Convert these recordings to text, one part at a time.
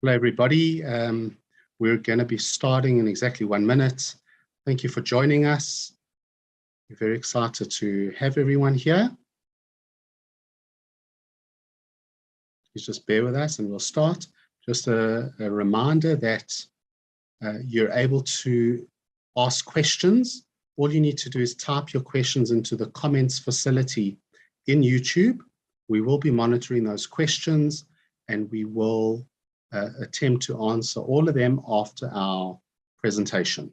Hello, everybody. We're going to be starting in exactly 1 minute. Thank you for joining us. We're very excited to have everyone here. Please just bear with us and we'll start. Just a reminder that you're able to ask questions. All you need to do is type your questions into the comments facility in YouTube. We will be monitoring those questions and we will attempt to answer all of them after our presentation.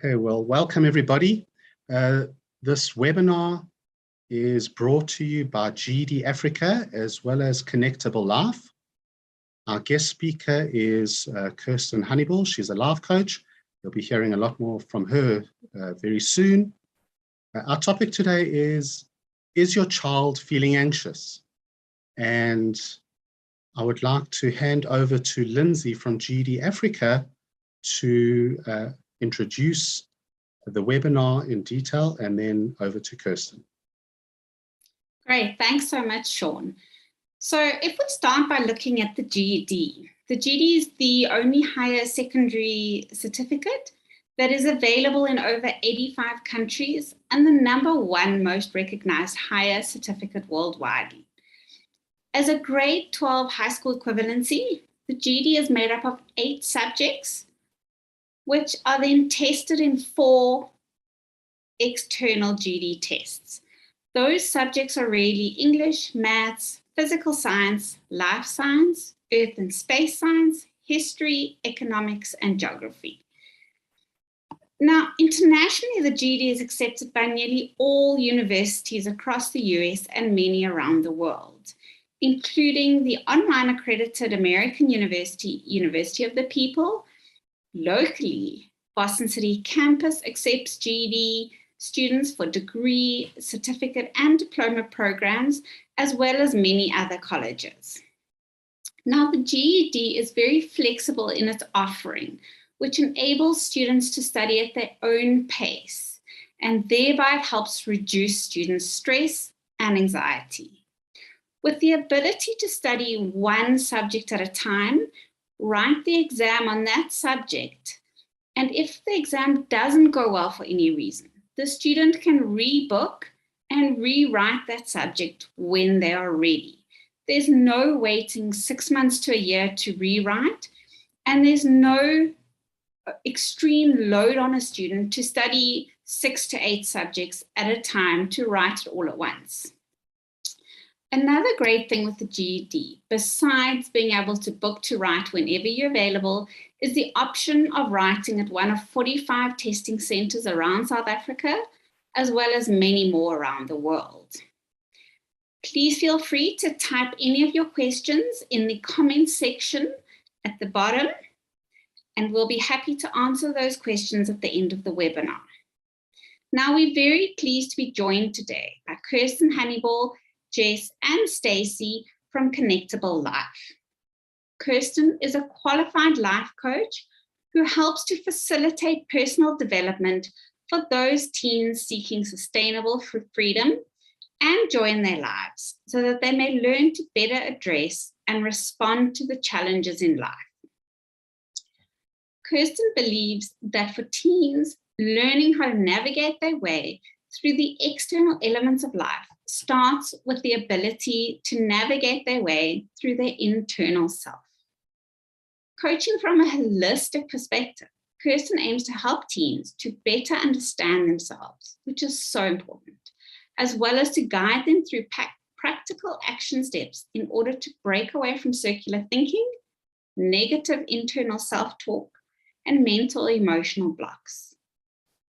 Okay, well, welcome everybody. This webinar is brought to you by GD Africa as well as Connectable Life. Our guest speaker is Kirsten Honeyball. She's a life coach. You'll be hearing a lot more from her very soon. Our topic today is your child feeling anxious? And I would like to hand over to Lindsay from GD Africa to introduce the webinar in detail and then over to Kirsten. Great, thanks so much, Sean. So if we start by looking at the GED is the only higher secondary certificate that is available in over 85 countries and the #1 most recognized higher certificate worldwide. As a grade 12 high school equivalency, the GED is made up of 8 subjects, which are then tested in 4 external GED tests. Those subjects are really English, maths, physical science, life science, earth and space science, history, economics, and geography. Now, internationally, the GED is accepted by nearly all universities across the US and many around the world, including the online accredited American University, University of the People. Locally, Boston City campus accepts GED students for degree, certificate, and diploma programs, as well as many other colleges. Now, the GED is very flexible in its offering, which enables students to study at their own pace, and thereby it helps reduce students' stress and anxiety. With the ability to study one subject at a time, write the exam on that subject, and if the exam doesn't go well for any reason, the student can rebook and rewrite that subject when they are ready. There's no waiting 6 months to a year to rewrite, and there's no extreme load on a student to study 6 to 8 subjects at a time to write it all at once. Another great thing with the GED, besides being able to book to write whenever you're available, is the option of writing at one of 45 testing centers around South Africa, as well as many more around the world. Please feel free to type any of your questions in the comments section at the bottom, and we'll be happy to answer those questions at the end of the webinar. Now, we're very pleased to be joined today by Kirsten Honeyball, Jess, and Stacey from Connectable Life. Kirsten is a qualified life coach who helps to facilitate personal development for those teens seeking sustainable freedom and joy in their lives so that they may learn to better address and respond to the challenges in life. Kirsten believes that for teens, learning how to navigate their way through the external elements of life starts with the ability to navigate their way through their internal self. Coaching from a holistic perspective, Kirsten aims to help teens to better understand themselves, which is so important, as well as to guide them through practical action steps in order to break away from circular thinking, negative internal self-talk, and mental emotional blocks.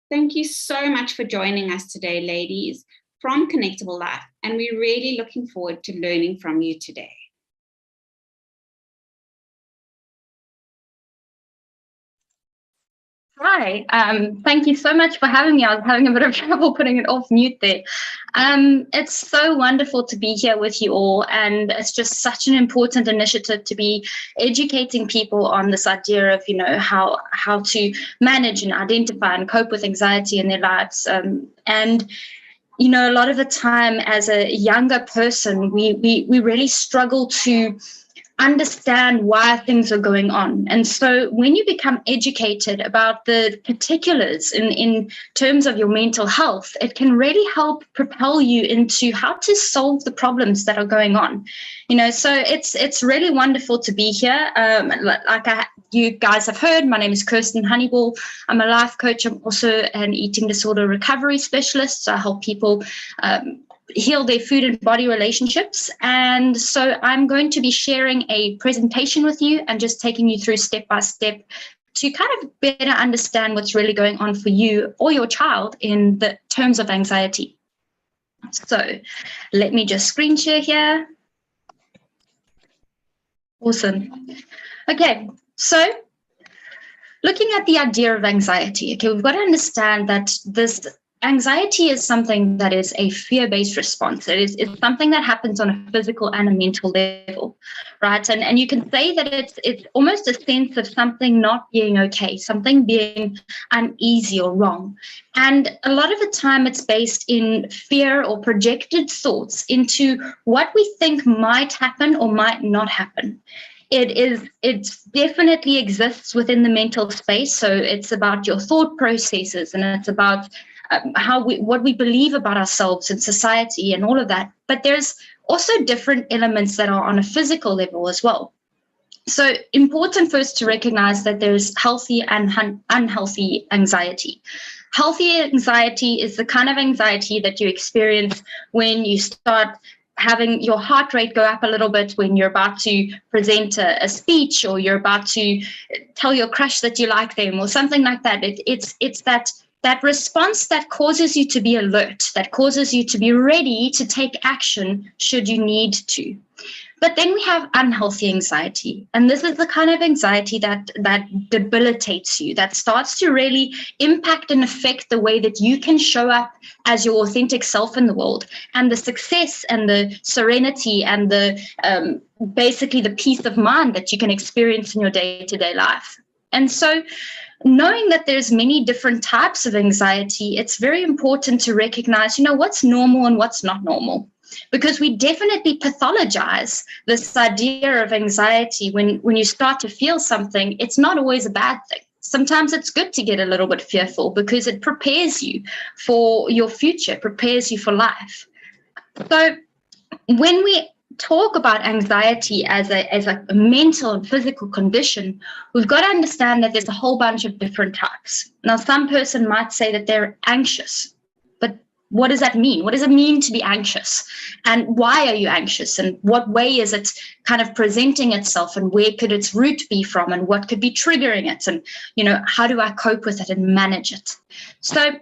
Thank you so much for joining us today, ladies, from Connectable Life, and we're really looking forward to learning from you today. Hi, thank you so much for having me. I was having a bit of trouble putting it off mute there. It's so wonderful to be here with you all, and it's just such an important initiative to be educating people on this idea of, how to manage and identify and cope with anxiety in their lives. And a lot of the time as a younger person, we really struggle to understand why things are going on. And so when you become educated about the particulars in terms of your mental health, it can really help propel you into how to solve the problems that are going on. So it's really wonderful to be here. You guys have heard, my name is Kirsten Honeyball. I'm a life coach. I'm also an eating disorder recovery specialist. So I help people heal their food and body relationships. And so I'm going to be sharing a presentation with you and just taking you through step by step to kind of better understand what's really going on for you or your child in the terms of anxiety. So let me just screen share here. Awesome. Okay, so looking at the idea of anxiety, we've got to understand that this anxiety is something that is a fear-based response. It's something that happens on a physical and a mental level, right? And you can say that it's almost a sense of something not being okay, something being uneasy or wrong. And a lot of the time it's based in fear or projected thoughts into what we think might happen or might not happen. It definitely exists within the mental space. So it's about your thought processes, and it's about what we believe about ourselves and society and all of that. But there's also different elements that are on a physical level as well. So important first to recognize that there's healthy and unhealthy anxiety. Healthy anxiety is the kind of anxiety that you experience when you start having your heart rate go up a little bit when you're about to present a speech, or you're about to tell your crush that you like them or something like that. It's that response that causes you to be alert, that causes you to be ready to take action should you need to. But then we have unhealthy anxiety. And this is the kind of anxiety that debilitates you, that starts to really impact and affect the way that you can show up as your authentic self in the world, and the success and the serenity and the basically the peace of mind that you can experience in your day-to-day life. And so knowing that there's many different types of anxiety, it's very important to recognize, what's normal and what's not normal. Because we definitely pathologize this idea of anxiety when you start to feel something. It's not always a bad thing. Sometimes it's good to get a little bit fearful because it prepares you for your future, prepares you for life. So when we talk about anxiety as a mental and physical condition, we've got to understand that there's a whole bunch of different types. Now, some person might say that they're anxious, but what does that mean? What does it mean to be anxious? And why are you anxious? And what way is it kind of presenting itself? And where could its root be from? And what could be triggering it? And, how do I cope with it and manage it? So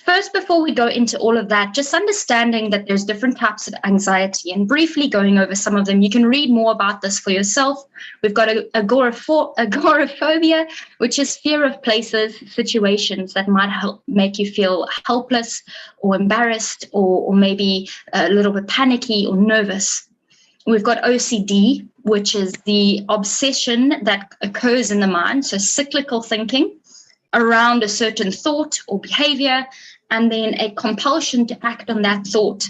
first, before we go into all of that, just understanding that there's different types of anxiety and briefly going over some of them. You can read more about this for yourself. We've got agoraphobia, which is fear of places, situations that might make you feel helpless or embarrassed or maybe a little bit panicky or nervous. We've got OCD, which is the obsession that occurs in the mind, so cyclical thinking around a certain thought or behavior, and then a compulsion to act on that thought,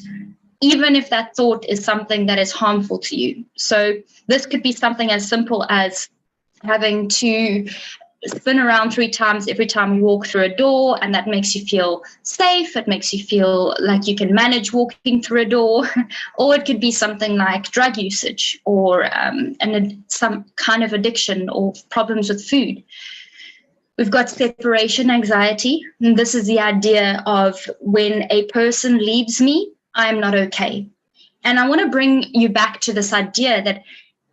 even if that thought is something that is harmful to you. So this could be something as simple as having to spin around 3 times every time you walk through a door, and that makes you feel safe. It makes you feel like you can manage walking through a door. Or it could be something like drug usage or some kind of addiction or problems with food. We've got separation anxiety. And this is the idea of when a person leaves me, I'm not okay. And I want to bring you back to this idea that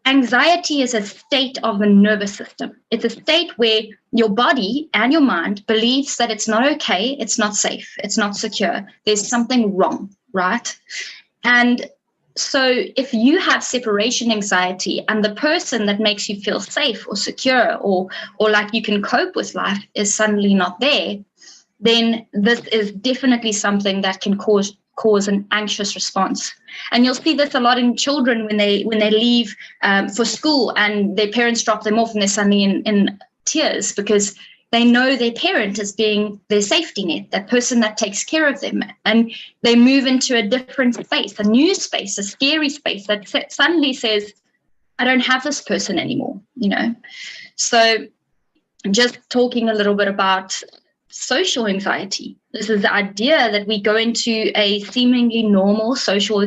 anxiety is a state of the nervous system. It's a state where your body and your mind believes that it's not okay, it's not safe, it's not secure. There's something wrong, right? And So if you have separation anxiety and the person that makes you feel safe or secure or like you can cope with life is suddenly not there, then this is definitely something that can cause an anxious response. And you'll see this a lot in children when they leave for school and their parents drop them off and they're suddenly in tears because they know their parent as being their safety net, that person that takes care of them. And they move into a different space, a new space, a scary space that suddenly says, I don't have this person anymore, So just talking a little bit about social anxiety. This is the idea that we go into a seemingly normal social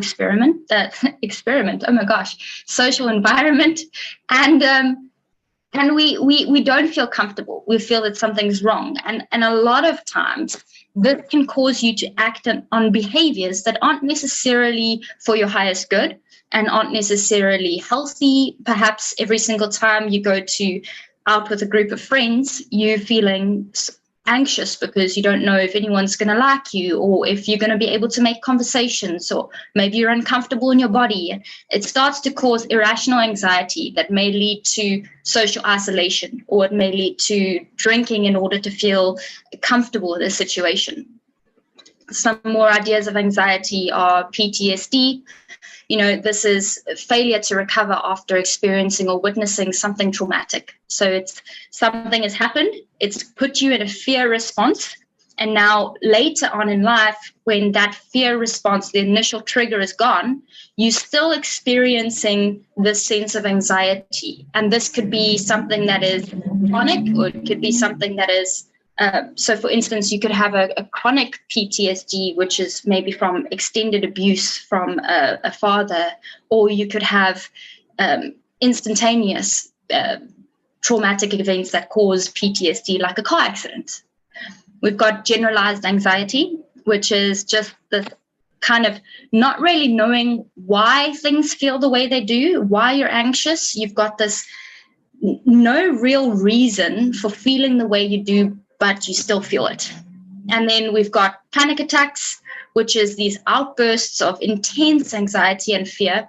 social environment, and we don't feel comfortable. We feel that something's wrong. And a lot of times this can cause you to act on behaviors that aren't necessarily for your highest good and aren't necessarily healthy. Perhaps every single time you go out with a group of friends, you're feeling anxious because you don't know if anyone's going to like you or if you're going to be able to make conversations, or maybe you're uncomfortable in your body. It starts to cause irrational anxiety that may lead to social isolation, or it may lead to drinking in order to feel comfortable in a situation. Some more ideas of anxiety are PTSD. This is failure to recover after experiencing or witnessing something traumatic. So it's something has happened, it's put you in a fear response, and now later on in life, when that fear response, the initial trigger is gone, you're still experiencing this sense of anxiety. And this could be something that is chronic, or it could be something that is so, for instance, you could have a chronic PTSD, which is maybe from extended abuse from a father, or you could have instantaneous traumatic events that cause PTSD, like a car accident. We've got generalized anxiety, which is just the kind of not really knowing why things feel the way they do, why you're anxious. You've got this no real reason for feeling the way you do, but you still feel it. And then we've got panic attacks, which is these outbursts of intense anxiety and fear.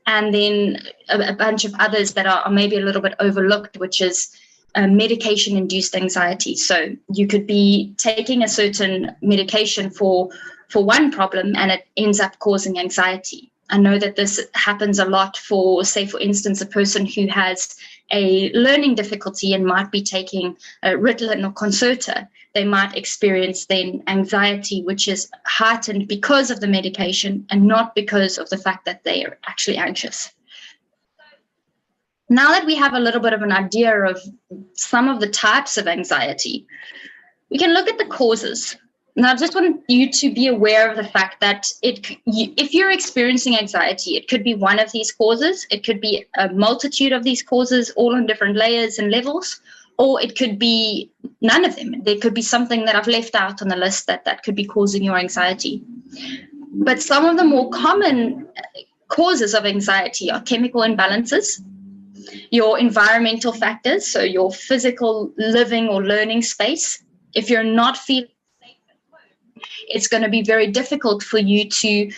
And then a bunch of others that are maybe a little bit overlooked, which is medication-induced anxiety. So you could be taking a certain medication for one problem and it ends up causing anxiety. I know that this happens a lot for, say, for instance, a person who has a learning difficulty and might be taking Ritalin or Concerta. They might experience then anxiety, which is heightened because of the medication and not because of the fact that they are actually anxious. Now that we have a little bit of an idea of some of the types of anxiety, we can look at the causes. Now, I just want you to be aware of the fact that if you're experiencing anxiety, it could be one of these causes. It could be a multitude of these causes, all on different layers and levels, or it could be none of them. There could be something that I've left out on the list that could be causing your anxiety. But some of the more common causes of anxiety are chemical imbalances, your environmental factors, so your physical living or learning space. If you're not feeling it's going to be very difficult for you to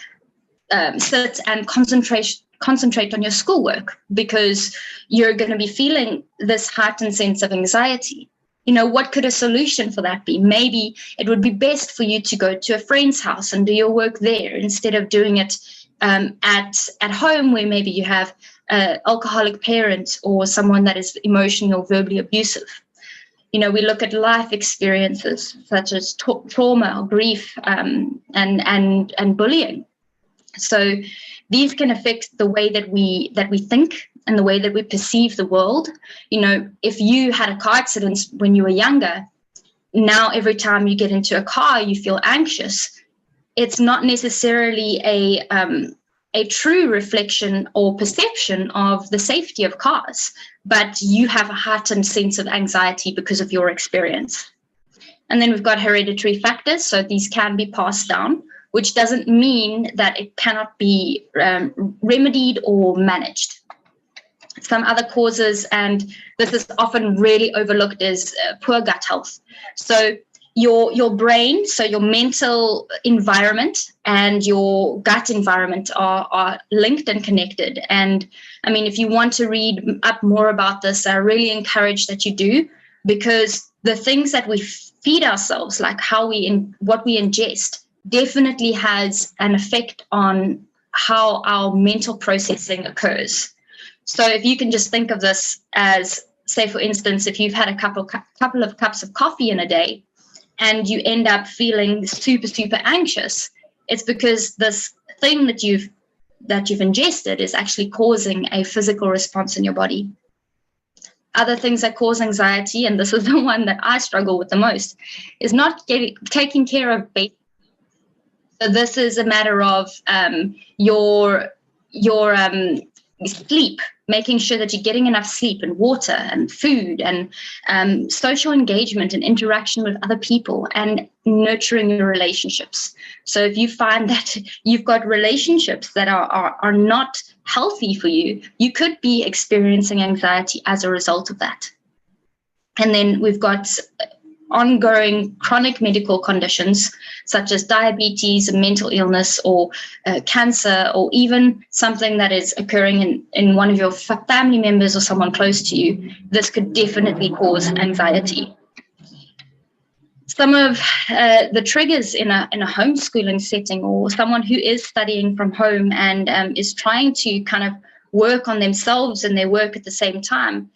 sit and concentrate on your schoolwork because you're going to be feeling this heightened sense of anxiety. What could a solution for that be? Maybe it would be best for you to go to a friend's house and do your work there instead of doing it at home, where maybe you have an alcoholic parent or someone that is emotionally or verbally abusive. We look at life experiences such as trauma or grief and bullying. So these can affect the way that we think and the way that we perceive the world. If you had a car accident when you were younger, now every time you get into a car, you feel anxious. It's not necessarily a true reflection or perception of the safety of cars, but you have a heightened sense of anxiety because of your experience. And then we've got hereditary factors. So these can be passed down, which doesn't mean that it cannot be remedied or managed. Some other causes, and this is often really overlooked, is poor gut health. So your brain, so your mental environment and your gut environment are linked and connected. And I mean, if you want to read up more about this, I really encourage that you do, because the things that we feed ourselves, like what we ingest, definitely has an effect on how our mental processing occurs. So if you can just think of this as, say, for instance, if you've had a couple of cups of coffee in a day, and you end up feeling super, super anxious, it's because this thing that you've ingested is actually causing a physical response in your body. Other things that cause anxiety, and this is the one that I struggle with the most, is not taking care of basic. So this is a matter of your sleep, making sure that you're getting enough sleep and water and food and social engagement and interaction with other people and nurturing your relationships. So if you find that you've got relationships that are not healthy for you, you could be experiencing anxiety as a result of that. And then we've got ongoing chronic medical conditions such as diabetes, mental illness, or cancer, or even something that is occurring in one of your family members or someone close to you. This could definitely cause anxiety. Some of the triggers in a homeschooling setting, or someone who is studying from home and is trying to kind of work on themselves and their work at the same time,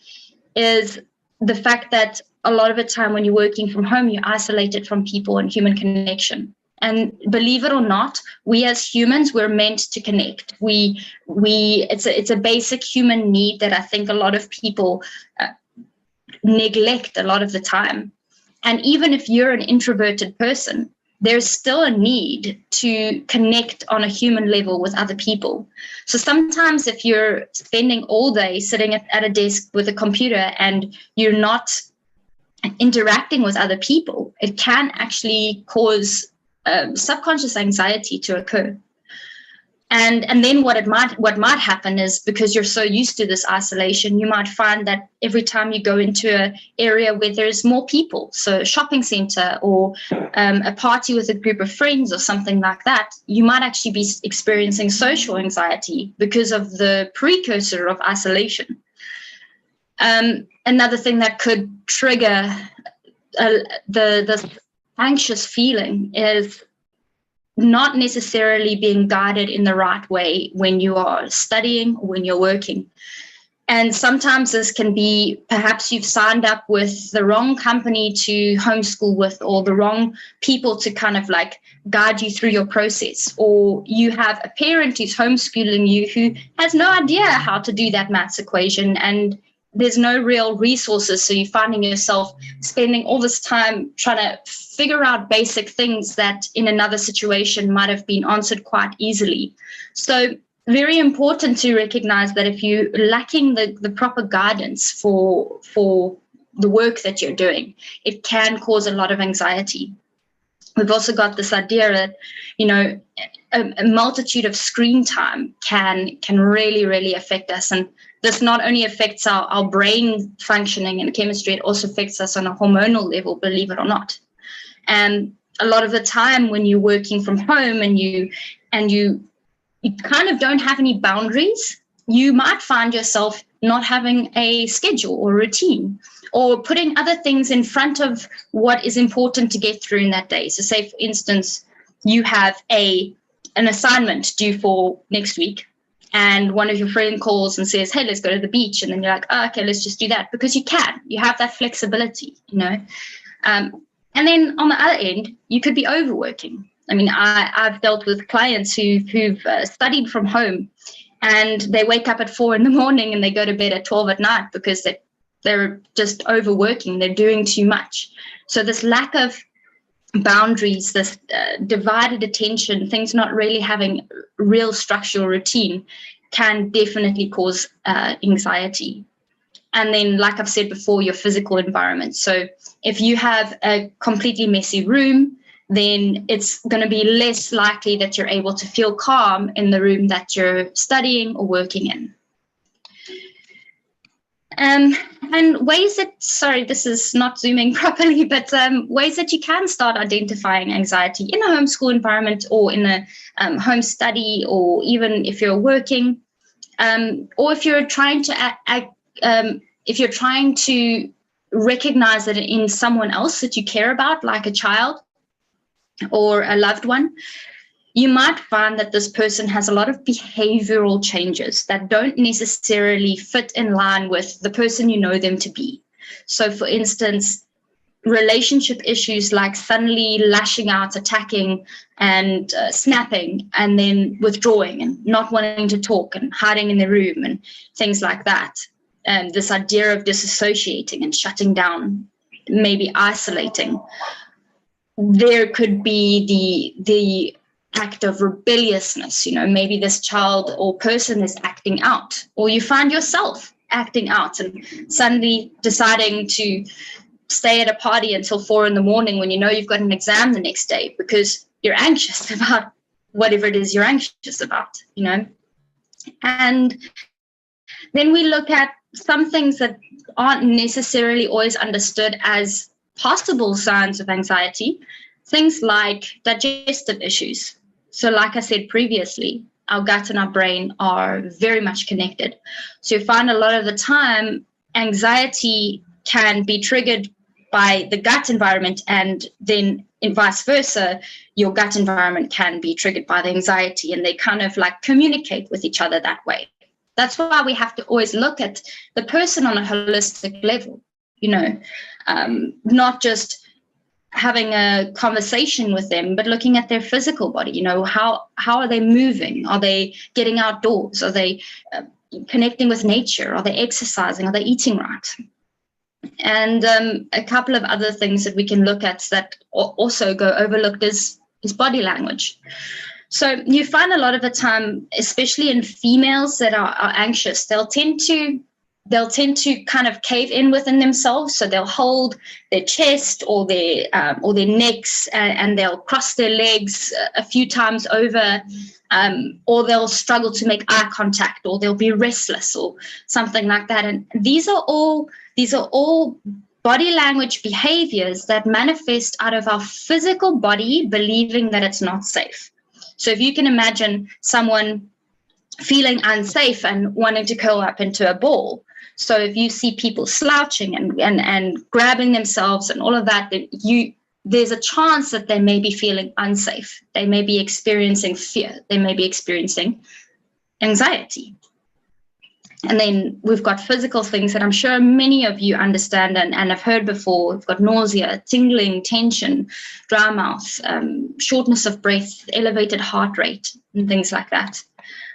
is the fact that a lot of the time when you're working from home, you're isolated from people and human connection. And believe it or not, we as humans, we're meant to connect. It's a basic human need that I think a lot of people neglect a lot of the time. And even if you're an introverted person, there's still a need to connect on a human level with other people. So sometimes if you're spending all day sitting at a desk with a computer and you're not interacting with other people, it can actually cause subconscious anxiety to occur. And then what might happen is, because you're so used to this isolation, you might find that every time you go into an area where there's more people, so a shopping center or a party with a group of friends or something like that, you might actually be experiencing social anxiety because of the precursor of isolation. Another thing that could trigger the anxious feeling is not necessarily being guided in the right way when you are studying or when you're working. And sometimes this can be, perhaps you've signed up with the wrong company to homeschool with, or the wrong people to kind of like guide you through your process, or you have a parent who's homeschooling you who has no idea how to do that maths equation, and there's no real resources. So you're finding yourself spending all this time trying to figure out basic things that in another situation might have been answered quite easily. So very important to recognize that if you're lacking the proper guidance for the work that you're doing, it can cause a lot of anxiety. We've also got this idea that, a multitude of screen time can really, really affect us. And this not only affects our brain functioning and chemistry, it also affects us on a hormonal level, believe it or not. And a lot of the time when you're working from home and you kind of don't have any boundaries, you might find yourself not having a schedule or routine, or putting other things in front of what is important to get through in that day. So say, for instance, you have an assignment due for next week, and one of your friends calls and says, hey, let's go to the beach. And then you're like, oh, okay, let's just do that, because you have that flexibility, And then on the other end, you could be overworking. I mean, I've dealt with clients who've studied from home, and they wake up at 4 a.m. and they go to bed at 12 at night because they're just overworking. They're doing too much. So this lack of boundaries, this divided attention, things not really having real structural routine, can definitely cause anxiety. And then, like I've said before, your physical environment. So if you have a completely messy room, then it's going to be less likely that you're able to feel calm in the room that you're studying or working in. And And ways that, sorry, this is not zooming properly, but ways that you can start identifying anxiety in a homeschool environment or in a home study, or even if you're working, or if you're trying to recognize that in someone else that you care about, like a child or a loved one. You might find that this person has a lot of behavioral changes that don't necessarily fit in line with the person you know them to be. So, for instance, relationship issues like suddenly lashing out, attacking, and snapping, and then withdrawing and not wanting to talk and hiding in the room and things like that. And this idea of disassociating and shutting down, maybe isolating. There could be the act of rebelliousness, maybe this child or person is acting out, or you find yourself acting out and suddenly deciding to stay at a party until 4 a.m. when you know you've got an exam the next day because you're anxious about whatever it is you're anxious about, And then we look at some things that aren't necessarily always understood as possible signs of anxiety, things like digestive issues. So like I said previously, our gut and our brain are very much connected. So you find a lot of the time, anxiety can be triggered by the gut environment, and then in vice versa, your gut environment can be triggered by the anxiety, and they kind of like communicate with each other that way. That's why we have to always look at the person on a holistic level, not just having a conversation with them, but looking at their physical body. How are they moving? Are they getting outdoors? Are they connecting with nature? Are they exercising? Are they eating right? And a couple of other things that we can look at that also go overlooked is body language. So you find a lot of the time, especially in females that are anxious, they'll tend to kind of cave in within themselves. So they'll hold their chest or their necks, and they'll cross their legs a few times over, or they'll struggle to make eye contact, or they'll be restless or something like that. And these are all body language behaviors that manifest out of our physical body believing that it's not safe. So if you can imagine someone feeling unsafe and wanting to curl up into a ball. So if you see people slouching and grabbing themselves and all of that, there's a chance that they may be feeling unsafe. They may be experiencing fear. They may be experiencing anxiety. And then we've got physical things that I'm sure many of you understand and have heard before. We've got nausea, tingling, tension, dry mouth, shortness of breath, elevated heart rate, and things like that.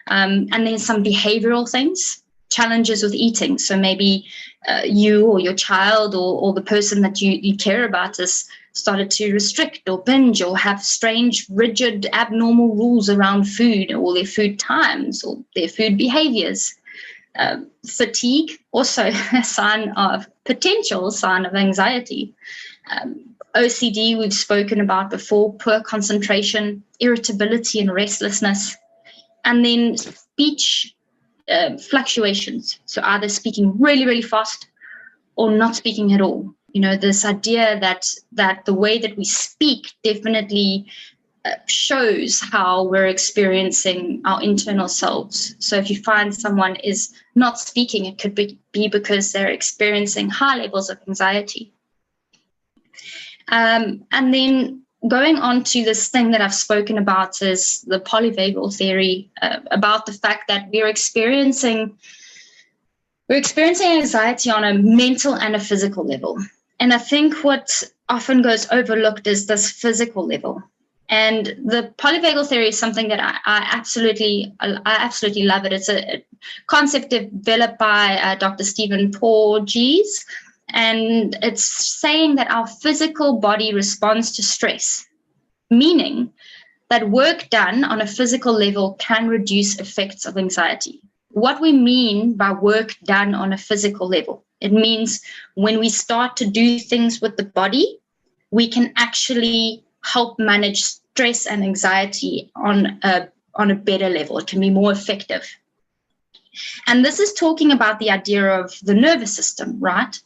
And then some behavioral things, challenges with eating. So maybe you or your child or the person that you care about has started to restrict or binge or have strange, rigid, abnormal rules around food or their food times or their food behaviors. Fatigue, also a potential sign of anxiety. OCD, we've spoken about before, poor concentration, irritability and restlessness. And then speech fluctuations. So either speaking really, really fast or not speaking at all. This idea that the way that we speak definitely shows how we're experiencing our internal selves. So if you find someone is not speaking, it could be because they're experiencing high levels of anxiety. And then going on to this thing that I've spoken about is the Polyvagal Theory, about the fact that we're experiencing anxiety on a mental and a physical level. And I think what often goes overlooked is this physical level. And the Polyvagal Theory is something that I absolutely love it. It's a concept developed by Dr. Stephen Porges, and it's saying that our physical body responds to stress, meaning that work done on a physical level can reduce effects of anxiety. What we mean by work done on a physical level, it means when we start to do things with the body, we can actually help manage stress and anxiety on a better level. It can be more effective. And this is talking about the idea of the nervous system, right?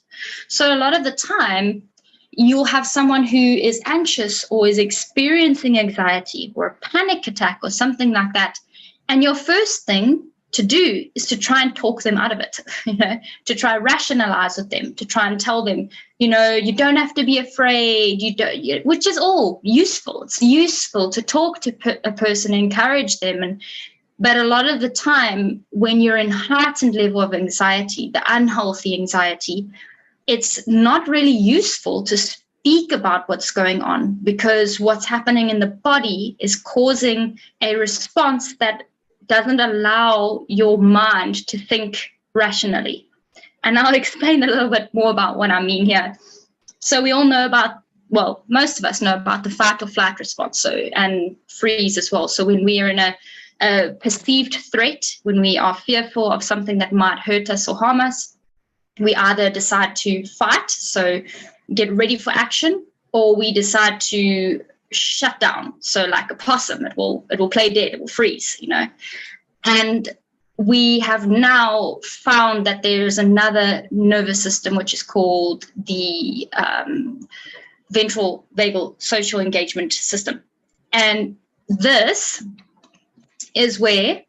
So a lot of the time, you'll have someone who is anxious or is experiencing anxiety or a panic attack or something like that. And your first thing to do is to try and talk them out of it, to try rationalize with them, to try and tell them, you don't have to be afraid, which is all useful. It's useful to talk to a person, encourage them. But a lot of the time, when you're in heightened level of anxiety, the unhealthy anxiety, it's not really useful to speak about what's going on, because what's happening in the body is causing a response that doesn't allow your mind to think rationally. And I'll explain a little bit more about what I mean here. So we all know about, well, most of us know about the fight or flight response, and freeze as well. So when we are in a perceived threat, when we are fearful of something that might hurt us or harm us, we either decide to fight, so get ready for action, or we decide to shut down. So like a possum, it will play dead, it will freeze, And we have now found that there's another nervous system, which is called the Ventral Vagal social engagement system. And this is where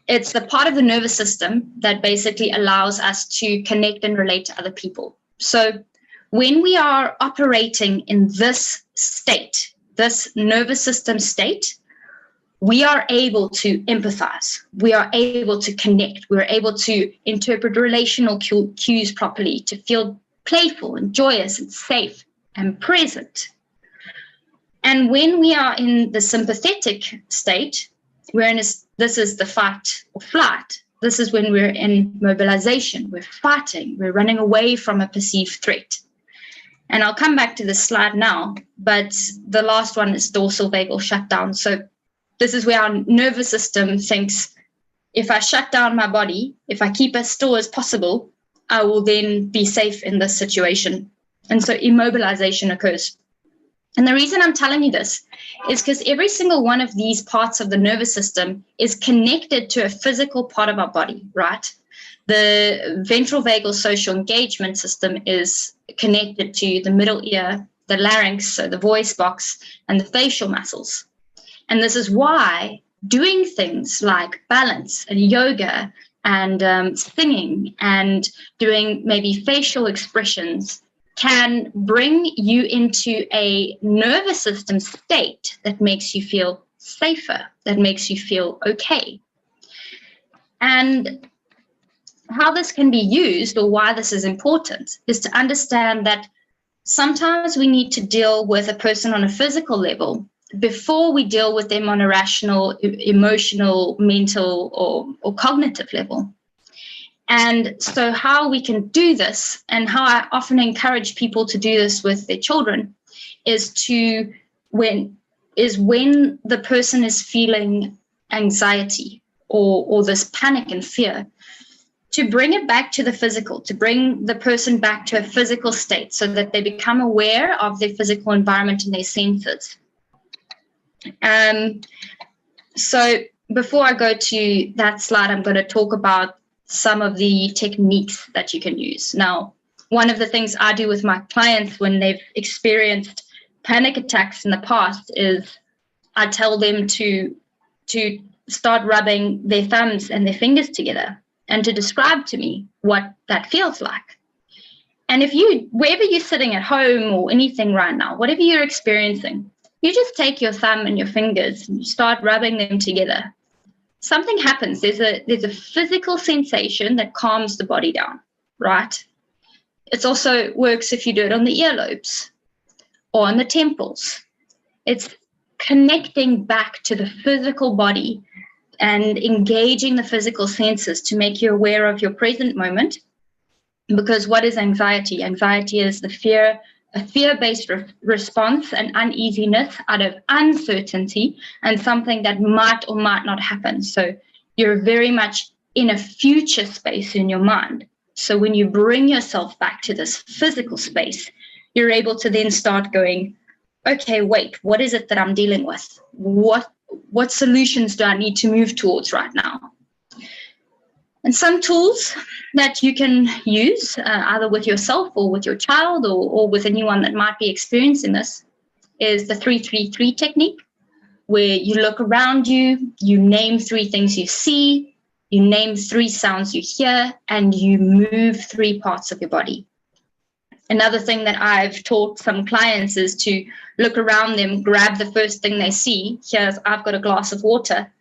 it's the part of the nervous system that basically allows us to connect and relate to other people. So when we are operating in this state, this nervous system state, we are able to empathize. We are able to connect. We're able to interpret relational cues properly, to feel playful and joyous and safe and present. And when we are in the sympathetic state, this is the fight or flight. This is when we're in mobilization. We're fighting. We're running away from a perceived threat. And I'll come back to this slide now, but the last one is dorsal vagal shutdown. So this is where our nervous system thinks, if I shut down my body, if I keep as still as possible, I will then be safe in this situation. And so immobilization occurs. And the reason I'm telling you this is because every single one of these parts of the nervous system is connected to a physical part of our body, right? The ventral vagal social engagement system is connected to the middle ear, the larynx, so the voice box, and the facial muscles. And this is why doing things like balance and yoga and singing and doing maybe facial expressions can bring you into a nervous system state that makes you feel safer, that makes you feel okay. And how this can be used, or why this is important, is to understand that sometimes we need to deal with a person on a physical level before we deal with them on a rational, emotional, mental, or cognitive level. And so how we can do this, and how I often encourage people to do this with their children, is when the person is feeling anxiety or this panic and fear, to bring it back to the physical, to bring the person back to a physical state so that they become aware of their physical environment and their senses. So before I go to that slide, I'm going to talk about some of the techniques that you can use. Now, one of the things I do with my clients when they've experienced panic attacks in the past is I tell them to start rubbing their thumbs and their fingers together and to describe to me what that feels like. And wherever you're sitting at home or anything right now, whatever you're experiencing, you just take your thumb and your fingers and you start rubbing them together. Something happens. There's a physical sensation that calms the body down, right? It also works if you do it on the earlobes or on the temples. It's connecting back to the physical body and engaging the physical senses to make you aware of your present moment. Because what is anxiety? Anxiety is a fear-based response and uneasiness out of uncertainty and something that might or might not happen. So you're very much in a future space in your mind. So when you bring yourself back to this physical space, you're able to then start going, okay, wait, what is it that I'm dealing with? What solutions do I need to move towards right now? And some tools that you can use either with yourself or with your child or with anyone that might be experiencing this is the 3-3-3 technique, where you look around you, you name 3 things you see, you name 3 sounds you hear, and you move 3 parts of your body. Another thing that I've taught some clients is to look around them, grab the first thing they see. Here's, I've got a glass of water.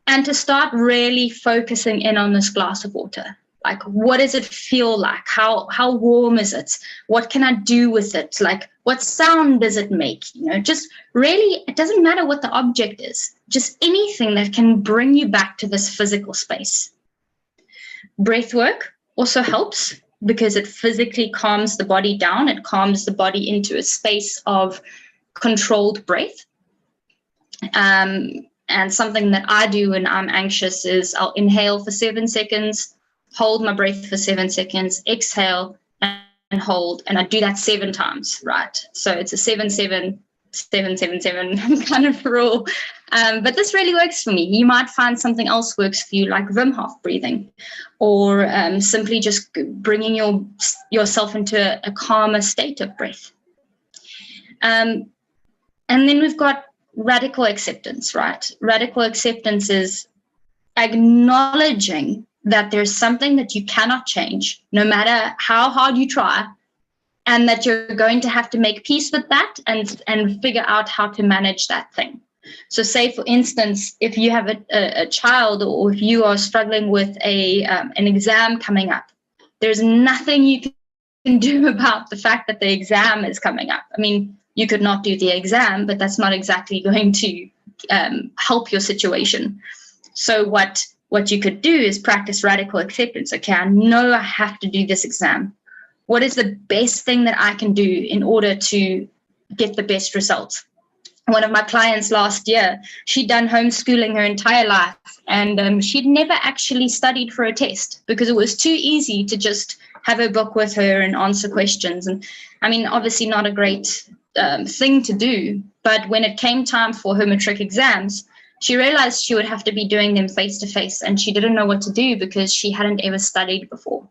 And to start really focusing in on this glass of water. Like, what does it feel like? How warm is it? What can I do with it? Like, what sound does it make? You know, just really, it doesn't matter what the object is, just anything that can bring you back to this physical space. Breath work also helps because it physically calms the body down. It calms the body into a space of controlled breath. And something that I do when I'm anxious is I'll inhale for 7 seconds, hold my breath for 7 seconds, exhale and hold. And I do that 7 times, right? So it's a 7-7-7-7-7 kind of rule. But this really works for me. You might find something else works for you, like Wim Hof breathing, or simply just bringing yourself into a calmer state of breath. And then we've got radical acceptance, right? Radical acceptance is acknowledging that there's something that you cannot change, no matter how hard you try, and that you're going to have to make peace with that and figure out how to manage that thing. So say, for instance, if you have a child, or if you are struggling with an exam coming up, there's nothing you can do about the fact that the exam is coming up. I mean, you could not do the exam, but that's not exactly going to help your situation. So what you could do is practice radical acceptance. Okay, I know I have to do this exam. What is the best thing that I can do in order to get the best results? One of my clients last year, she'd done homeschooling her entire life, and she'd never actually studied for a test because it was too easy to just have a book with her and answer questions. And I mean, obviously not a great thing to do, but when it came time for her matric exams, she realized she would have to be doing them face-to-face, and she didn't know what to do because she hadn't ever studied before.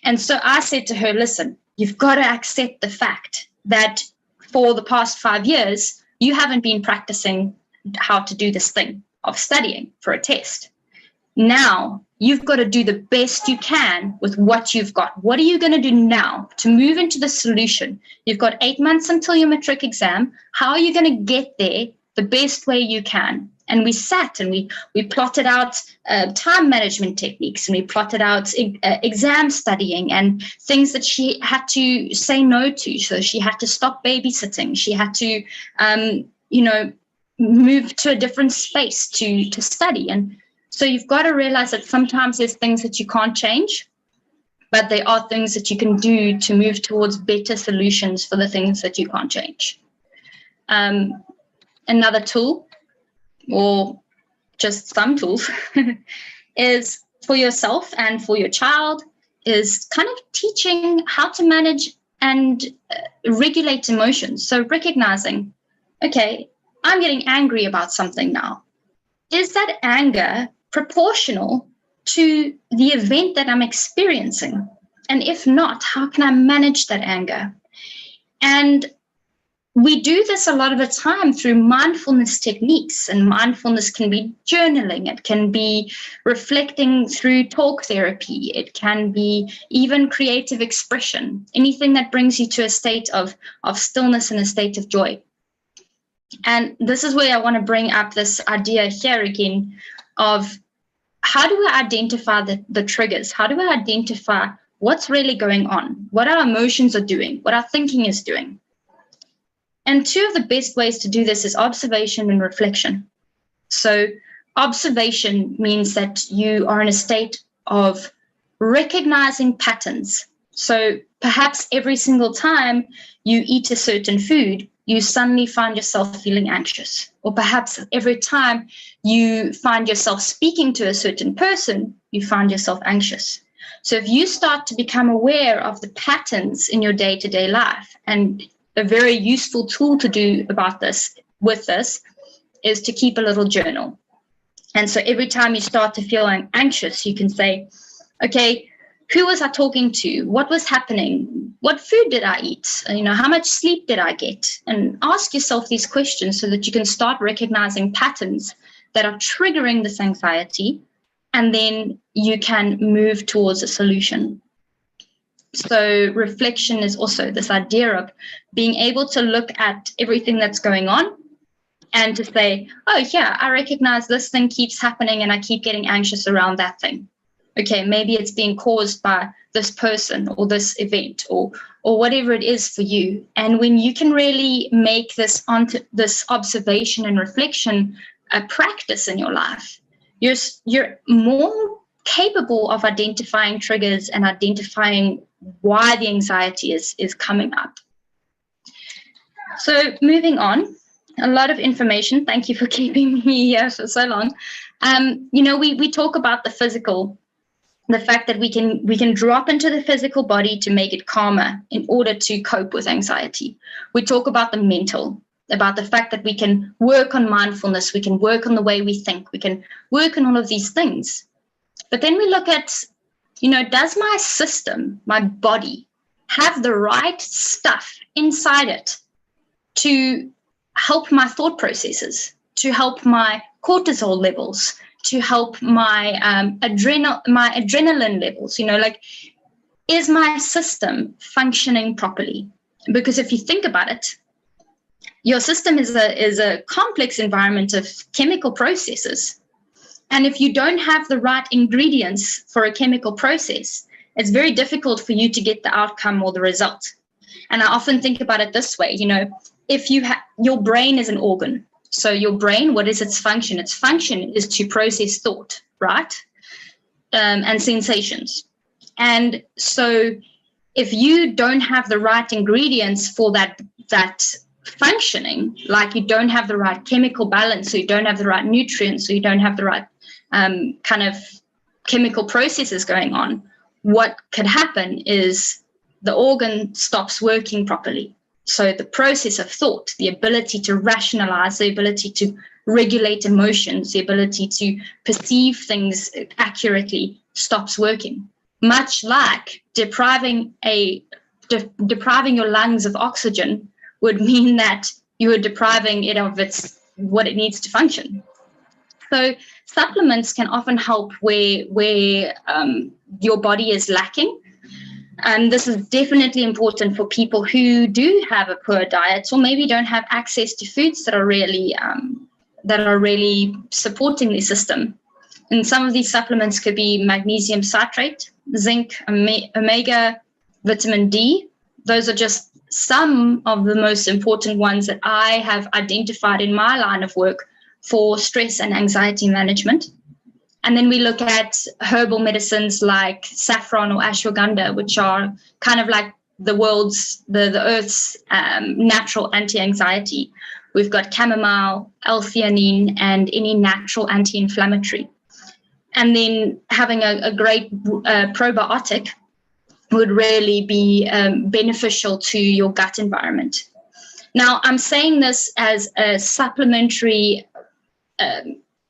And so I said to her, listen, you've got to accept the fact that for the past 5 years, you haven't been practicing how to do this thing of studying for a test. Now, you've got to do the best you can with what you've got. What are you going to do now to move into the solution? You've got 8 months until your matric exam. How are you going to get there the best way you can? And we sat and we plotted out time management techniques, and we plotted out exam studying and things that she had to say no to. So she had to stop babysitting. She had to, move to a different space to study. And so you've got to realize that sometimes there's things that you can't change, but there are things that you can do to move towards better solutions for the things that you can't change. Another tool, or just some tools, is for yourself and for your child, is kind of teaching how to manage and regulate emotions. So recognizing, okay, I'm getting angry about something now. Is that anger proportional to the event that I'm experiencing? And if not, how can I manage that anger? And we do this a lot of the time through mindfulness techniques, and mindfulness can be journaling. It can be reflecting through talk therapy. It can be even creative expression, anything that brings you to a state of stillness and a state of joy. And this is where I want to bring up this idea here again of how do I identify the triggers? How do I identify what's really going on? What our emotions are doing? What our thinking is doing? And 2 of the best ways to do this is observation and reflection. So observation means that you are in a state of recognizing patterns. So perhaps every single time you eat a certain food, you suddenly find yourself feeling anxious. Or perhaps every time you find yourself speaking to a certain person, you find yourself anxious. So if you start to become aware of the patterns in your day-to-day life, and a very useful tool to do about this is to keep a little journal. And so every time you start to feel anxious, you can say, Okay, who was I talking to? What was happening? What food did I eat? How much sleep did I get? And ask yourself these questions so that you can start recognizing patterns that are triggering this anxiety, and then you can move towards a solution. So reflection is also this idea of being able to look at everything that's going on and to say, oh yeah, I recognize this thing keeps happening and I keep getting anxious around that thing. Okay, maybe it's being caused by this person or this event or whatever it is for you. And when you can really make this observation and reflection a practice in your life, you're more capable of identifying triggers and identifying why the anxiety is coming up. So moving on, a lot of information. Thank you for keeping me here for so long. We talk about the physical, the fact that we can drop into the physical body to make it calmer in order to cope with anxiety. We talk about the mental, about the fact that we can work on mindfulness, we can work on the way we think, we can work on all of these things. But then we look at, does my system, my body, have the right stuff inside it to help my thought processes, to help my cortisol levels, to help my adrenaline levels? Is my system functioning properly? Because if you think about it, your system is a complex environment of chemical processes. And if you don't have the right ingredients for a chemical process, it's very difficult for you to get the outcome or the result. And I often think about it this way, if your brain is an organ. So your brain, what is its function? Its function is to process thought, right? And sensations. And so if you don't have the right ingredients for that functioning, like you don't have the right chemical balance, so you don't have the right nutrients, so you don't have the right kind of chemical processes going on, what could happen is the organ stops working properly. So the process of thought, the ability to rationalize, the ability to regulate emotions, the ability to perceive things accurately stops working. Much like depriving your lungs of oxygen would mean that you are depriving it of what it needs to function. So supplements can often help where your body is lacking. And this is definitely important for people who do have a poor diet or maybe don't have access to foods that are really supporting the system. And some of these supplements could be magnesium citrate, zinc, omega, vitamin D. Those are just some of the most important ones that I have identified in my line of work for stress and anxiety management. And then we look at herbal medicines like saffron or ashwagandha, which are kind of like the Earth's natural anti-anxiety. We've got chamomile, L-theanine, and any natural anti-inflammatory. And then having a great probiotic would really be beneficial to your gut environment. Now, I'm saying this as a supplementary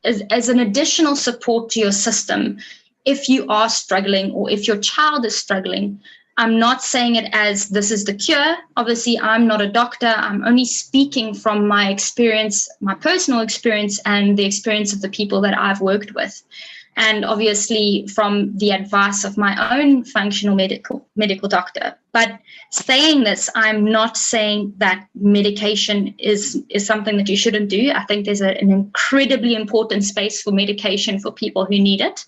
as an additional support to your system if you are struggling or if your child is struggling. I'm not saying it as this is the cure. Obviously, I'm not a doctor. I'm only speaking from my experience, my personal experience, and the experience of the people that I've worked with. And obviously from the advice of my own functional medical doctor. But saying this, I'm not saying that medication is something that you shouldn't do. I think there's an incredibly important space for medication for people who need it.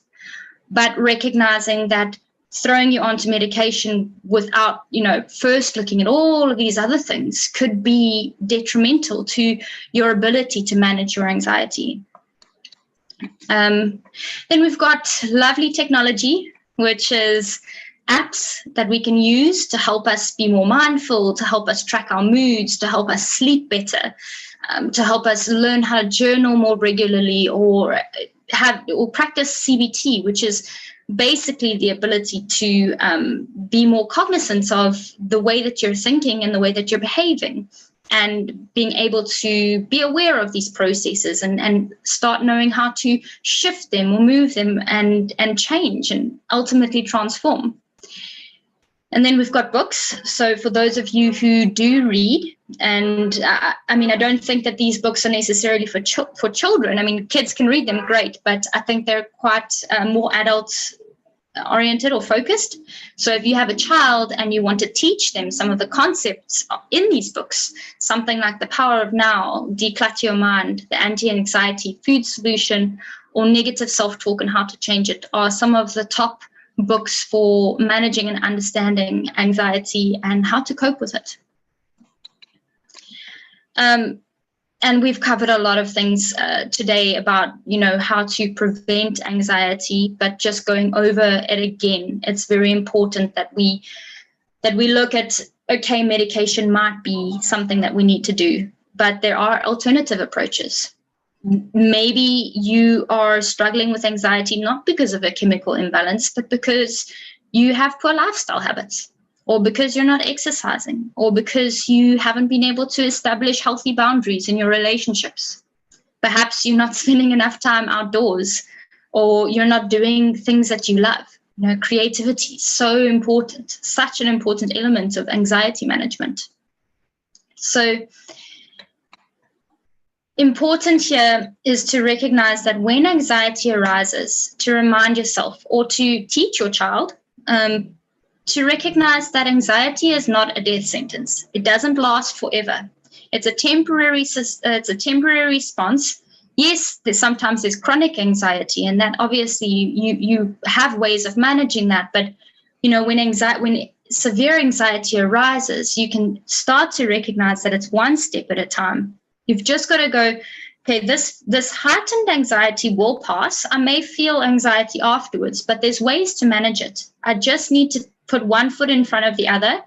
But recognizing that throwing you onto medication without, first looking at all of these other things could be detrimental to your ability to manage your anxiety. Then we've got lovely technology, which is apps that we can use to help us be more mindful, to help us track our moods, to help us sleep better, to help us learn how to journal more regularly or practice CBT, which is basically the ability to be more cognizant of the way that you're thinking and the way that you're behaving. and being able to be aware of these processes and start knowing how to shift them or move them and change and ultimately transform. And then we've got books. So for those of you who do read, and I don't think that these books are necessarily for children. I mean, kids can read them, great, but I think they're quite more adult oriented or focused. So if you have a child and you want to teach them some of the concepts in these books, something like The Power of Now, Declutter Your Mind, The Anti-Anxiety Food Solution, or Negative Self-Talk and How to Change It are some of the top books for managing and understanding anxiety and how to cope with it. And we've covered a lot of things today about, how to prevent anxiety, but just going over it again, it's very important that we look at, okay, medication might be something that we need to do, but there are alternative approaches. Maybe you are struggling with anxiety not because of a chemical imbalance, but because you have poor lifestyle habits, or because you're not exercising, or because you haven't been able to establish healthy boundaries in your relationships. Perhaps you're not spending enough time outdoors, or you're not doing things that you love. Creativity is so important, such an important element of anxiety management. So important here is to recognize that when anxiety arises, to remind yourself or to teach your child to recognize that anxiety is not a death sentence. It doesn't last forever. It's a temporary response. Yes, sometimes there's chronic anxiety, and that obviously you have ways of managing that. But when severe anxiety arises, you can start to recognize that it's one step at a time. You've just got to go, okay, this heightened anxiety will pass. I may feel anxiety afterwards, but there's ways to manage it. I just need to put one foot in front of the other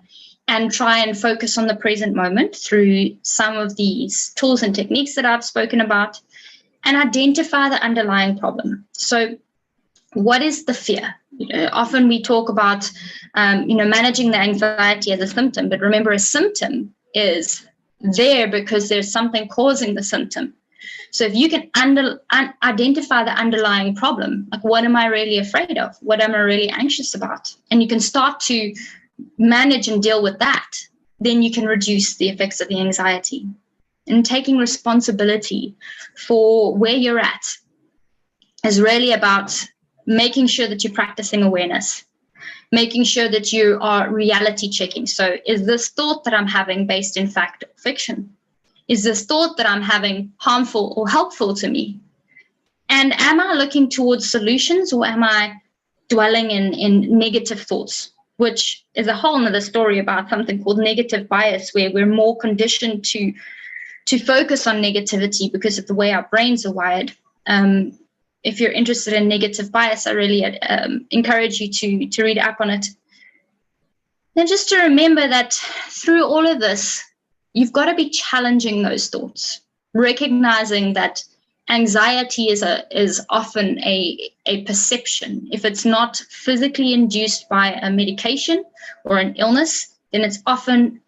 and try and focus on the present moment through some of these tools and techniques that I've spoken about, and identify the underlying problem. So what is the fear? Often we talk about, managing the anxiety as a symptom, but remember, a symptom is there because there's something causing the symptom. So if you can identify the underlying problem, like what am I really afraid of? What am I really anxious about? And you can start to manage and deal with that, then you can reduce the effects of the anxiety. And taking responsibility for where you're at is really about making sure that you're practicing awareness, making sure that you are reality checking. So is this thought that I'm having based in fact or fiction? Is this thought that I'm having harmful or helpful to me? And am I looking towards solutions, or am I dwelling in negative thoughts, which is a whole nother story about something called negative bias, where we're more conditioned to focus on negativity because of the way our brains are wired. If you're interested in negative bias, I really encourage you to read up on it. And just to remember that through all of this, you've got to be challenging those thoughts, recognizing that anxiety is often a perception. If it's not physically induced by a medication or an illness, then it's often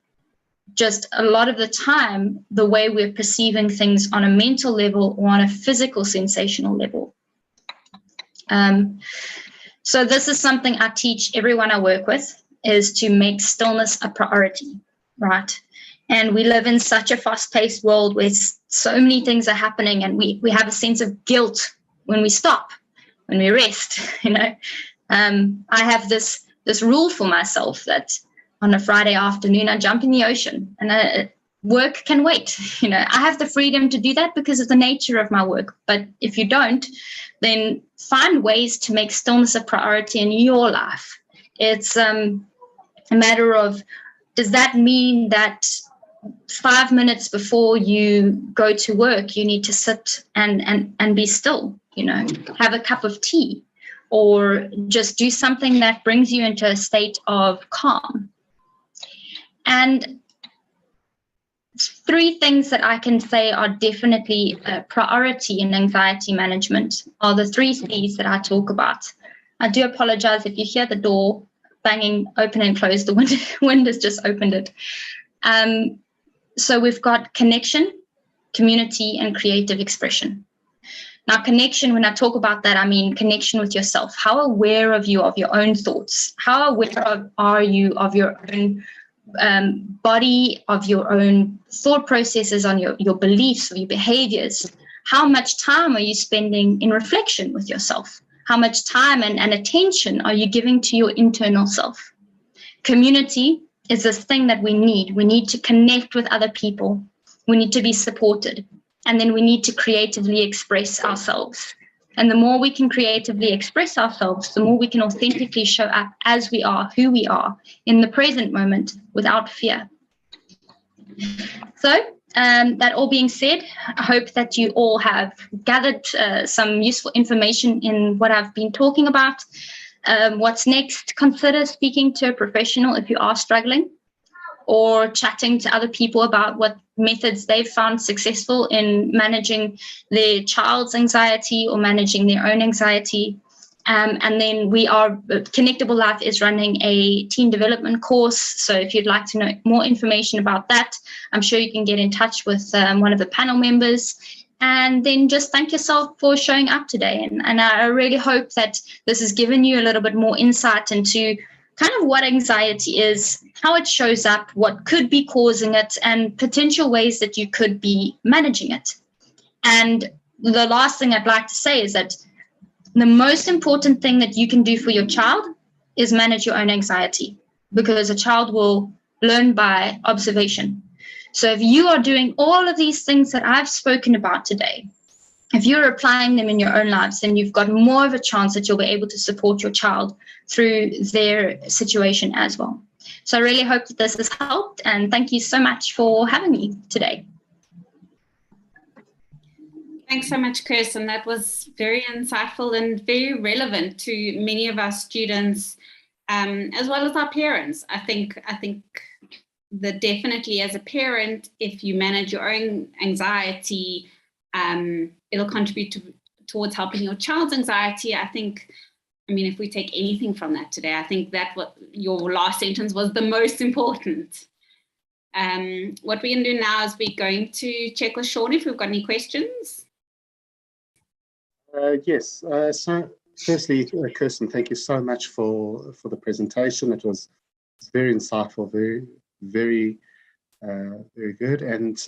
just a lot of the time the way we're perceiving things on a mental level or on a physical sensational level. So this is something I teach everyone I work with, is to make stillness a priority, right? And we live in such a fast-paced world where so many things are happening, and we have a sense of guilt when we stop, when we rest. I have this rule for myself that on a Friday afternoon I jump in the ocean, and work can wait. I have the freedom to do that because of the nature of my work. But if you don't, then find ways to make stillness a priority in your life. It's a matter of, does that mean that 5 minutes before you go to work, you need to sit and be still, have a cup of tea, or just do something that brings you into a state of calm? And 3 things that I can say are definitely a priority in anxiety management are the 3 C's that I talk about. I do apologize if you hear the door banging open and close. The wind has just opened it. So we've got connection, community, and creative expression. Now, connection, when I talk about that, I mean connection with yourself. How aware of you of your own thoughts? How aware are you of your own body, of your own thought processes, on your beliefs, or your behaviors? How much time are you spending in reflection with yourself? How much time and attention are you giving to your internal self? Community is this thing that we need. We need to connect with other people. We need to be supported. And then we need to creatively express ourselves. And the more we can creatively express ourselves, the more we can authentically show up as we are, who we are, in the present moment without fear. So, that all being said, I hope that you all have gathered some useful information in what I've been talking about. What's next? Consider speaking to a professional if you are struggling, or chatting to other people about what methods they've found successful in managing their child's anxiety or managing their own anxiety. And then Connectable Life is running a teen development course. So if you'd like to know more information about that, I'm sure you can get in touch with one of the panel members. And then just thank yourself for showing up today. And I really hope that this has given you a little bit more insight into kind of what anxiety is, how it shows up, what could be causing it, and potential ways that you could be managing it. And the last thing I'd like to say is that the most important thing that you can do for your child is manage your own anxiety, because a child will learn by observation. So if you are doing all of these things that I've spoken about today, if you're applying them in your own lives, then you've got more of a chance that you'll be able to support your child through their situation as well. So I really hope that this has helped, and thank you so much for having me today. Thanks so much, Kirsten. That was very insightful and very relevant to many of our students, as well as our parents. I think that definitely as a parent, if you manage your own anxiety, it'll contribute towards helping your child's anxiety. I mean, if we take anything from that today, I think that what your last sentence was the most important. What we're going to do now is we're going to check with Sean if we've got any questions. Yes. So firstly, Kirsten, thank you so much for the presentation. It was very insightful, very good. And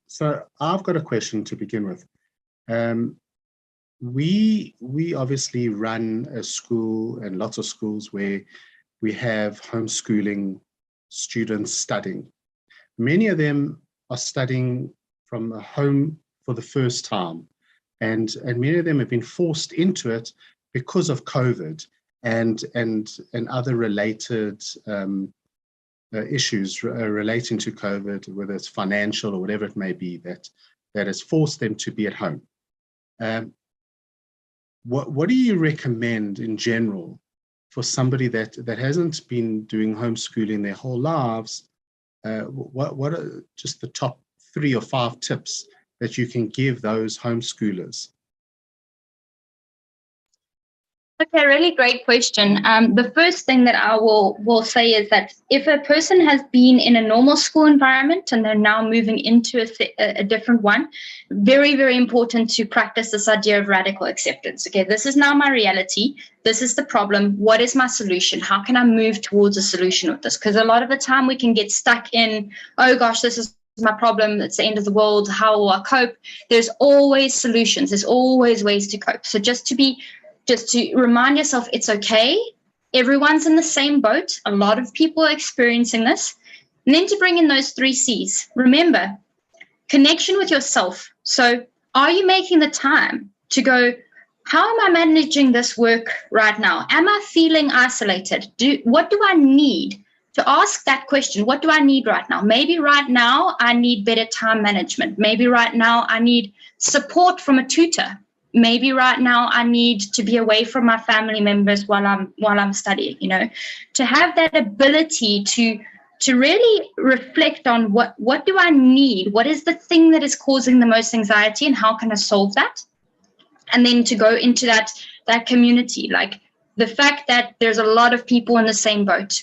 so I've got a question to begin with. We obviously run a school and lots of schools where we have homeschooling students studying. Many of them are studying from a home for the first time, and many of them have been forced into it because of COVID and other related issues relating to COVID, whether it's financial or whatever it may be, that has forced them to be at home. What do you recommend in general for somebody that hasn't been doing homeschooling their whole lives? What are just the top 3 or 5 tips that you can give those homeschoolers? Okay, really great question. The first thing that I will say is that if a person has been in a normal school environment and they're now moving into a different one, very, very important to practice this idea of radical acceptance. Okay, this is now my reality. This is the problem. What is my solution? How can I move towards a solution with this? Because a lot of the time we can get stuck in, oh gosh, this is my problem. It's the end of the world. How will I cope? There's always solutions. There's always ways to cope. So just to remind yourself, it's okay. Everyone's in the same boat. A lot of people are experiencing this. And then to bring in those 3 C's. Remember, connection with yourself. So are you making the time to go, how am I managing this work right now? Am I feeling isolated? What do I need? To ask that question, what do I need right now? Maybe right now I need better time management. Maybe right now I need support from a tutor. Maybe right now I need to be away from my family members while I'm studying, to have that ability to really reflect on what do I need? What is the thing that is causing the most anxiety, and how can I solve that? And then to go into that community, like the fact that there's a lot of people in the same boat.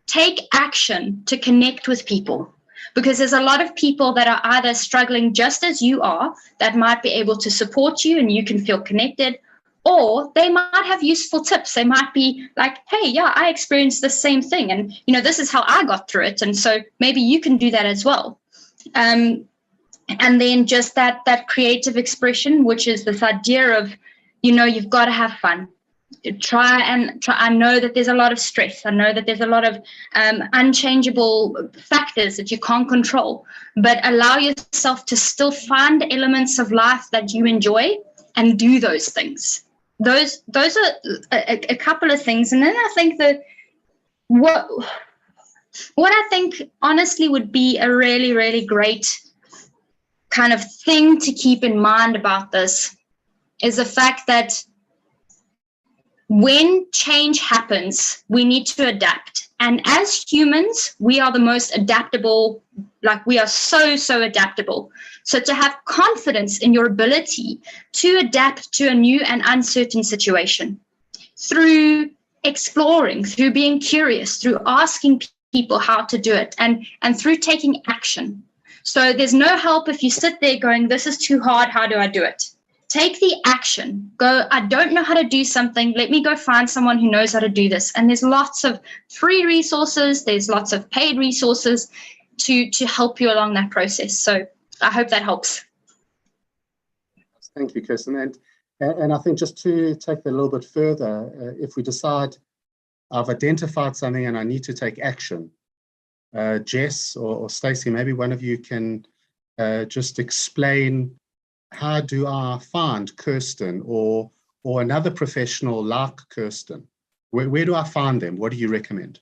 Take action to connect with people. because there's a lot of people that are either struggling just as you are that might be able to support you and you can feel connected, or they might have useful tips. They might be like, hey, yeah, I experienced the same thing, and this is how I got through it, and so maybe you can do that as well. And then just that creative expression, which is this idea of, you've got to have fun. Try. I know that there's a lot of stress. I know that there's a lot of unchangeable factors that you can't control, but allow yourself to still find elements of life that you enjoy and do those things. Those are a couple of things. And then I think that what I think honestly would be a really, really great kind of thing to keep in mind about this is the fact that when change happens, we need to adapt. And as humans, we are the most adaptable, like we are so adaptable. So to have confidence in your ability to adapt to a new and uncertain situation through exploring, through being curious, through asking people how to do it, and through taking action. So there's no help if you sit there going, this is too hard, how do I do it? Take the action. Go, I don't know how to do something. Let me go find someone who knows how to do this. And there's lots of free resources. There's lots of paid resources to help you along that process. So I hope that helps. Thank you, Kirsten. And I think just to take that a little bit further, if we decide I've identified something and I need to take action, Jess or Stacey, maybe one of you can just explain, how do I find Kirsten or another professional like Kirsten? Where do I find them? What do you recommend?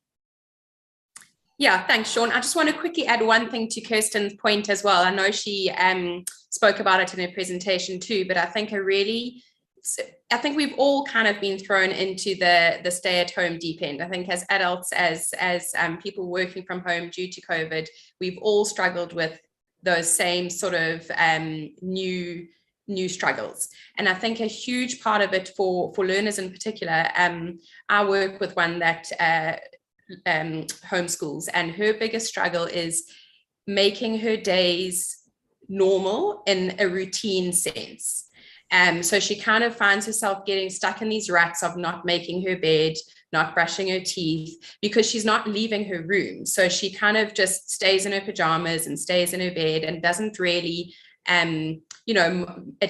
Yeah, thanks, Sean. I just want to quickly add one thing to Kirsten's point as well. I know she spoke about it in her presentation too, but I think we've all kind of been thrown into the stay-at-home deep end. I think as adults, as people working from home due to COVID, we've all struggled with those same sort of new struggles. And I think a huge part of it for learners in particular, I work with one that homeschools, and her biggest struggle is making her days normal in a routine sense. So she kind of finds herself getting stuck in these ruts of not making her bed, not brushing her teeth, because she's not leaving her room. So she kind of just stays in her pajamas and stays in her bed and doesn't really, a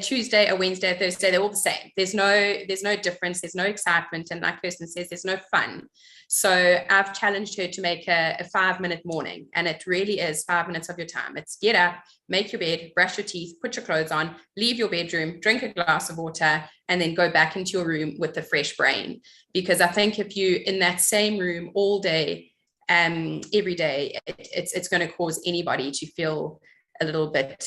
Tuesday, a Wednesday, a Thursday, they're all the same. There's no difference. There's no excitement. And like Kirsten says, there's no fun. So I've challenged her to make a 5-minute morning, and it really is 5 minutes of your time. It's get up, make your bed, brush your teeth, put your clothes on, leave your bedroom, drink a glass of water, and then go back into your room with a fresh brain. Because I think if you're in that same room all day, every day, it's going to cause anybody to feel a little bit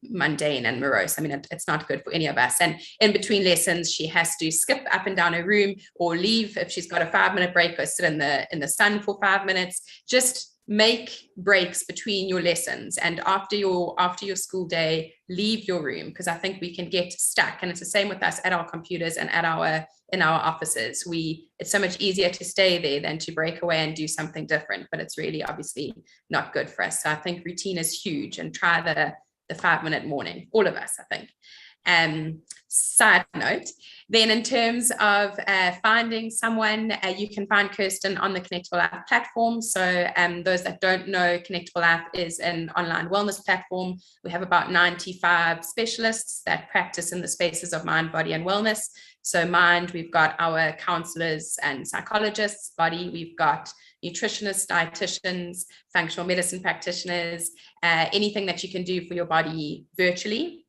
mundane and morose. I mean, it's not good for any of us. And in between lessons, she has to skip up and down her room or leave. If she's got a 5-minute break, go sit in the sun for 5 minutes. Just make breaks between your lessons, and after your school day, leave your room, because I think we can get stuck. And it's the same with us at our computers and in our offices. It's so much easier to stay there than to break away and do something different, but it's really obviously not good for us. So I think routine is huge, and try the 5-minute morning, all of us, I think. Side note, then in terms of finding someone, you can find Kirsten on the Connectable Life platform. So those that don't know, Connectable Life is an online wellness platform. We have about 95 specialists that practice in the spaces of mind, body, and wellness. So mind, we've got our counselors and psychologists. Body, we've got nutritionists, dietitians, functional medicine practitioners, anything that you can do for your body virtually.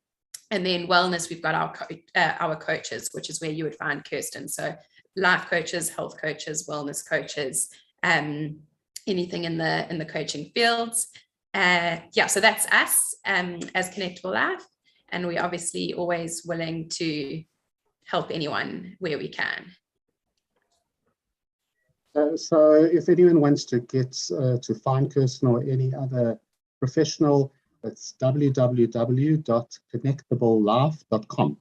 And then wellness, we've got our coaches, which is where you would find Kirsten. So life coaches, health coaches, wellness coaches, anything in the coaching fields. So that's us as Connectable Life. And we're obviously always willing to help anyone where we can. So if anyone wants to get to find Kirsten or any other professional, it's www.connectablelife.com,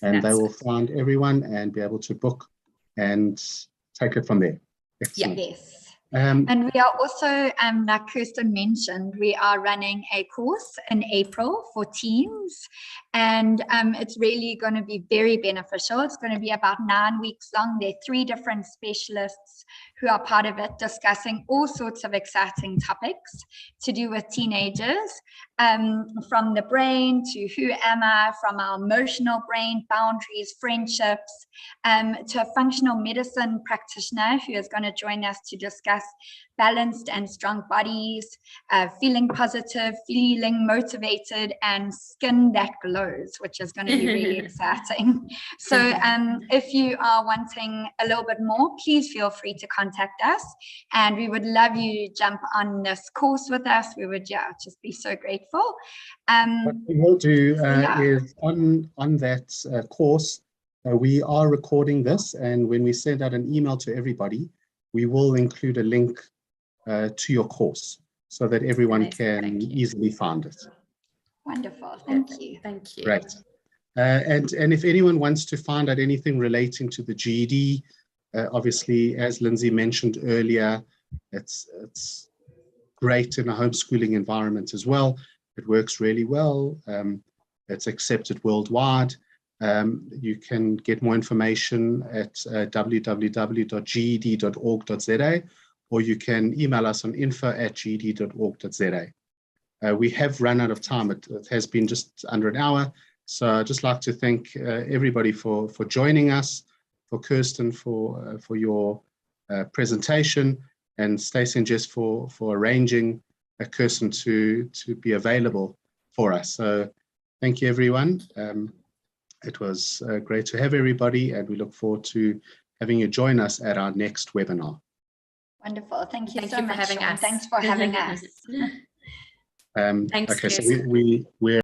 and they will find everyone and be able to book and take it from there. Excellent. Yes. And we are also, like Kirsten mentioned, we are running a course in April for teens, and it's really going to be very beneficial. It's going to be about 9 weeks long. There are 3 different specialists who are part of it, discussing all sorts of exciting topics to do with teenagers, from the brain to who am I, from our emotional brain, boundaries, friendships, to a functional medicine practitioner who is going to join us to discuss balanced and strong bodies, feeling positive, feeling motivated, and skin that glows, which is going to be really exciting. So if you are wanting a little bit more, please feel free to contact us, and we would love you to jump on this course with us. We would just be so grateful. What we will do is on that course, we are recording this, and when we send out an email to everybody, we will include a link to your course so that everyone can easily find it. Wonderful. Thank you. Thank you. Great. And if anyone wants to find out anything relating to the GED, obviously, as Lindsay mentioned earlier, it's great in a homeschooling environment as well. It works really well. It's accepted worldwide. You can get more information at www.ged.org.za, or you can email us on info@ged.org.za. We have run out of time. It has been just under an hour. So I'd just like to thank everybody for joining us, for Kirsten for your presentation, and Stacey and Jess for arranging Kirsten to be available for us. So thank you, everyone. It was great to have everybody, and we look forward to having you join us at our next webinar. Wonderful. Thank you so much for having us. Thanks for having us. Thanks, Okay, so Kirsten. we're